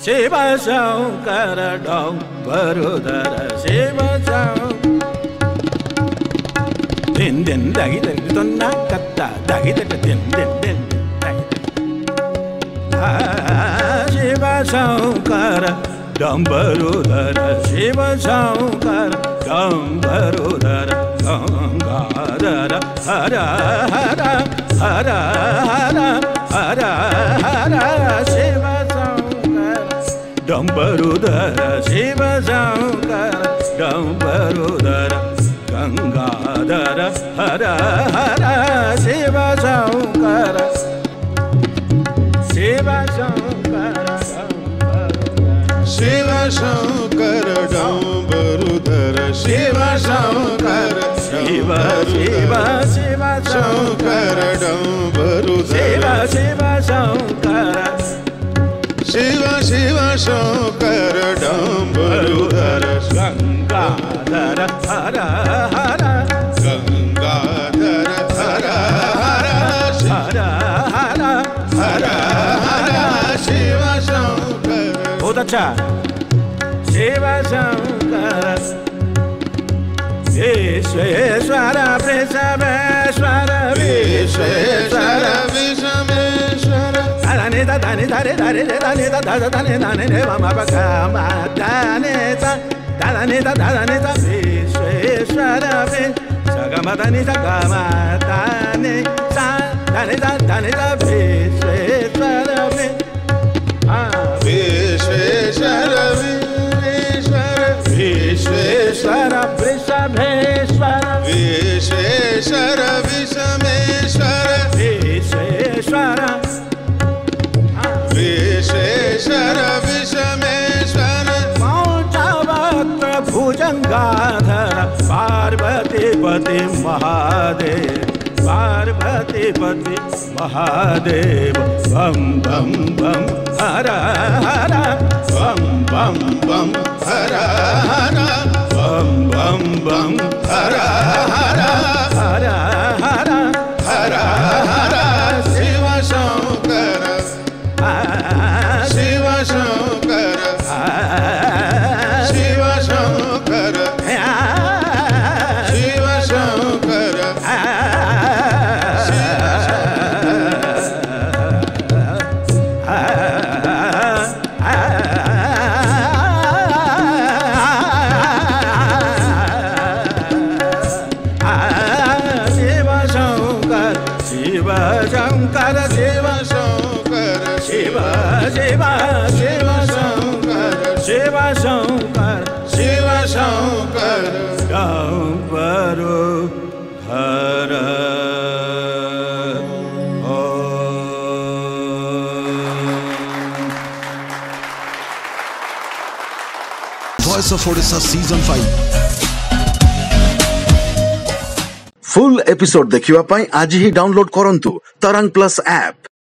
शिव शंकर डंबरुधर शिव दिन दिन दगी दगी तो ना कत्ता दगी दगी दिन दिन दिन शिव शंकर डंबरुधर शिव शंकर डंबरुधर गंगाधर हर हर हर हर हर हर शिव डंबरुधर शिव शंकर डंबरुधर गंगाधर हर हर शिव शंकर शिव शंकर शिव शंकर डंबरुधर शिव शंकर शिव शिव शिव शंकर डंबरुधर शिव शंकर शिव शिव शंकर डंबरुधर गंगाधर हर हर गंगाधर हर हर हर हर हर हर शिव शंकर। बहुत अच्छा। शिव शंकर विश्वेश्वर वृषभेश्वर विश्वेश्वर विषमेश्वर धनि धनि धरे धरे धनि धनि धनि धनि रे मम पगम धनि धनि धनि विश्वेश्वर सगम धनि सगम धनि धनि धनि विश्वेश्वर विश्वेश्वर विश्वेश्वर वृषभेश्वर विश्वेश्वर विषमेश्वर विश्वेश्वर विश्वेश्वर विषमेश्वर मौजवक्त्र भुजंगाधर पार्वतीपति महादेव पार्वतीपति महादेव बम बम बम हर हर बम बम बम हर हर बम बम बम हर हर हर हर हर हर शिव शंकर शिव शंकर शिव शंकर शिव शंकर शिव शंकर शिव शंकर शिव शिव शिव शंकर शिव शंकर शिव शंकर डंबरुधर Voice of Odisha Season 5 full episode देखिवा पाई आज ही डाउनलोड करंतु तरंग प्लस ऐप।